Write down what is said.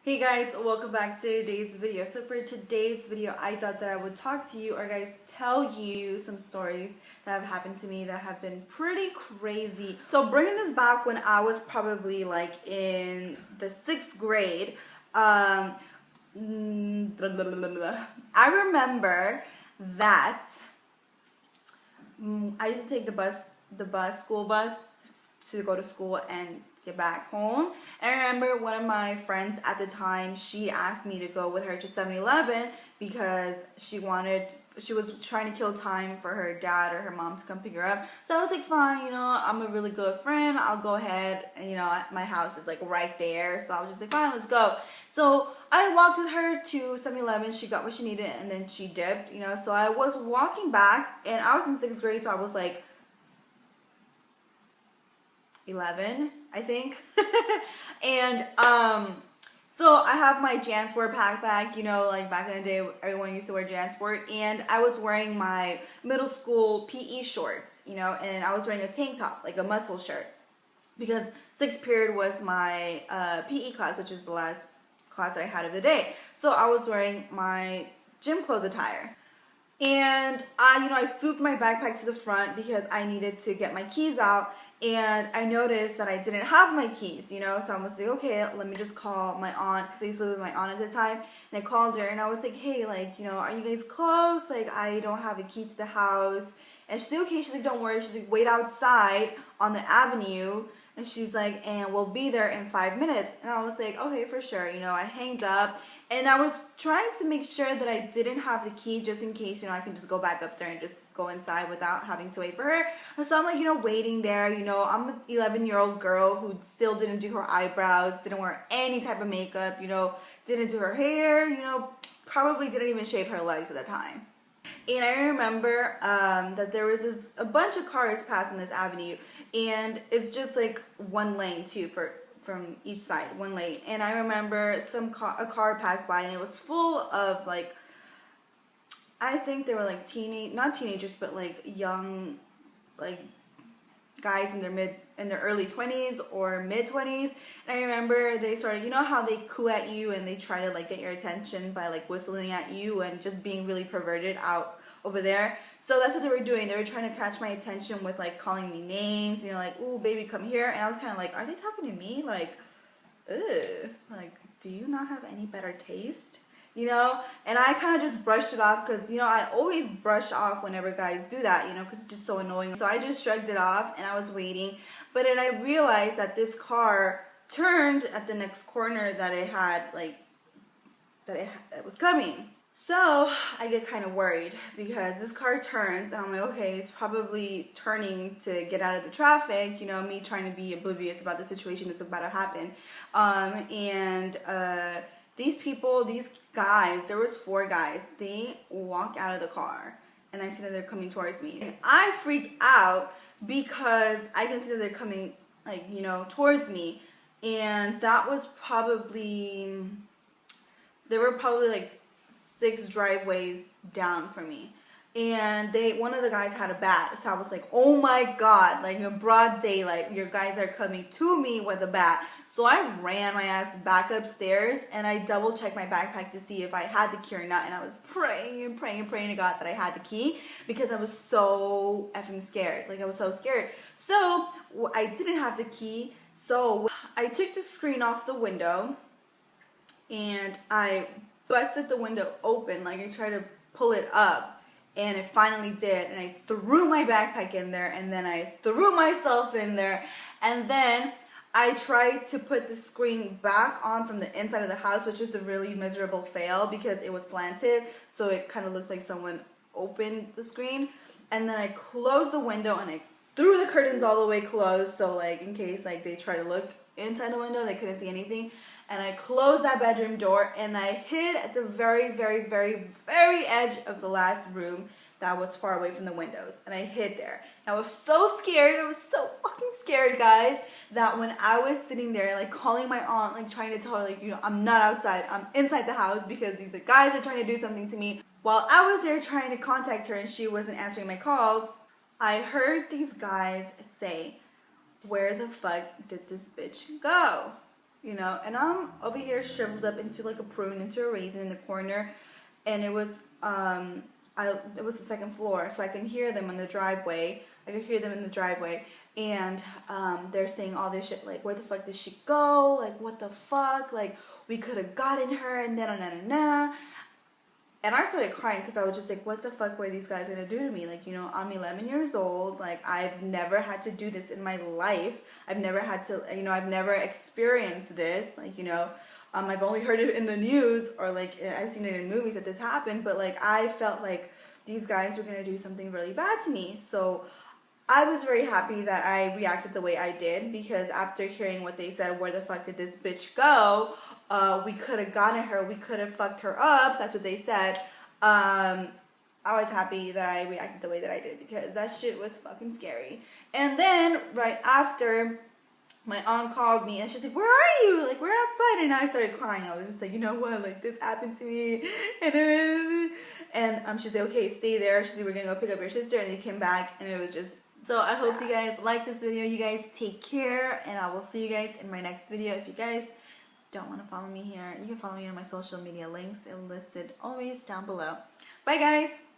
Hey guys, welcome back to today's video. So for today's video, I thought that I would talk to you or guys tell you some stories that have happened to me that have been pretty crazy. So bringing this back when I was probably like in the 6th grade, I remember that I used to take school bus to go to school and get back home. And I remember one of my friends at the time, she asked me to go with her to 7-Eleven because she was trying to kill time for her dad or her mom to come pick her up. So I was like, fine, I'm a really good friend. I'll go ahead. And, my house is like right there. So I was just like, fine, let's go. So I walked with her to 7-Eleven. She got what she needed and then she dipped, So I was walking back and I was in 6th grade. So I was like 11, I think. And so I have my JanSport backpack, like back in the day everyone used to wear JanSport, and I was wearing my middle school PE shorts, and I was wearing a tank top, like a muscle shirt, because 6th period was my PE class, which is the last class that I had of the day. So I was wearing my gym clothes attire. And I stooped my backpack to the front because I needed to get my keys out. And I noticed that I didn't have my keys, so I was like, okay, let me just call my aunt, because I used to live with my aunt at the time, and I called her, and I was like, hey, like, are you guys close? Like, I don't have a key to the house. And she's like, okay. She's like, don't worry. She's like, wait outside on the avenue, and she's like, and we'll be there in 5 minutes. And I was like, okay, for sure. I hanged up, and I was trying to make sure that I didn't have the key just in case, I can just go back up there and just go inside without having to wait for her. So I'm like, waiting there, I'm an 11-year-old girl who still didn't do her eyebrows, didn't wear any type of makeup, didn't do her hair, probably didn't even shave her legs at the time. And I remember that there was a bunch of cars passing this avenue, and it's just like one lane too from each side, one lane. And I remember a car passed by, and it was full of like, I think they were like not teenagers, but like young, like guys in their early 20s or mid 20s. And I remember they started, how they coo at you and they try to like get your attention by like whistling at you and just being really perverted out over there. So that's what they were doing. They were trying to catch my attention with like calling me names, like, ooh, baby, come here. And I was kind of like, are they talking to me? Like, ugh, like, do you not have any better taste? And I kind of just brushed it off because, I always brush off whenever guys do that, because it's just so annoying. So I just shrugged it off and I was waiting. But then I realized that this car turned at the next corner that it had, like, it was coming. So I get kind of worried because this car turns and I'm like, okay, it's probably turning to get out of the traffic, me trying to be oblivious about the situation that's about to happen. These guys, there was 4 guys, they walk out of the car and I see that they're coming towards me. And I freak out because I can see that they're coming like, towards me. And that was there were probably like 6 driveways down from me. And one of the guys had a bat. So I was like, oh my God, like in broad daylight, your guys are coming to me with a bat. So I ran my ass back upstairs and I double checked my backpack to see if I had the key or not. And I was praying and praying and praying to God that I had the key because I was so effing scared. Like I was so scared. So I didn't have the key. So I took the screen off the window and I busted the window open. Like I tried to pull it up and it finally did. And I threw my backpack in there and then I threw myself in there. And then I tried to put the screen back on from the inside of the house, which is a really miserable fail because it was slanted, so it kind of looked like someone opened the screen. And then I closed the window and I threw the curtains all the way closed, so like in case like they try to look inside the window, they couldn't see anything. And I closed that bedroom door and I hid at the very, very, very, very edge of the last room that was far away from the windows. And I hid there. I was so scared. I was so fucking scared, guys, that when I was sitting there, like calling my aunt, like trying to tell her, like, I'm not outside, I'm inside the house because these guys are trying to do something to me. While I was there trying to contact her and she wasn't answering my calls, I heard these guys say, where the fuck did this bitch go? you know, and I'm over here shriveled up into like a prune, into a raisin in the corner, and it was it was the second floor, so I can hear them in the driveway. I could hear them in the driveway, and they're saying all this shit like, where the fuck did she go? Like, what the fuck? Like, we could have gotten her, and na. And I started crying because I was just like, what the fuck were these guys gonna do to me? Like, you know, I'm 11 years old. Like, I've never had to do this in my life. I've never had to, you know, I've never experienced this. Like, you know, I've only heard it in the news, or like I've seen it in movies that this happened. But like, I felt like these guys were gonna do something really bad to me. So I was very happy that I reacted the way I did, because after hearing what they said, where the fuck did this bitch go? We could have gotten her. We could have fucked her up. That's what they said. I was happy that I reacted the way that I did, because that shit was fucking scary. And then right after, my aunt called me and she's like, where are you? Like, we're outside. And I started crying. I was just like, you know what? Like, this happened to me. And she's like, okay, stay there. She's like, we're going to go pick up your sister. And they came back, and it was just... So I hope you guys like this video. You guys take care, and I will see you guys in my next video. If you guys don't want to follow me here, you can follow me on my social media links listed always down below. Bye guys.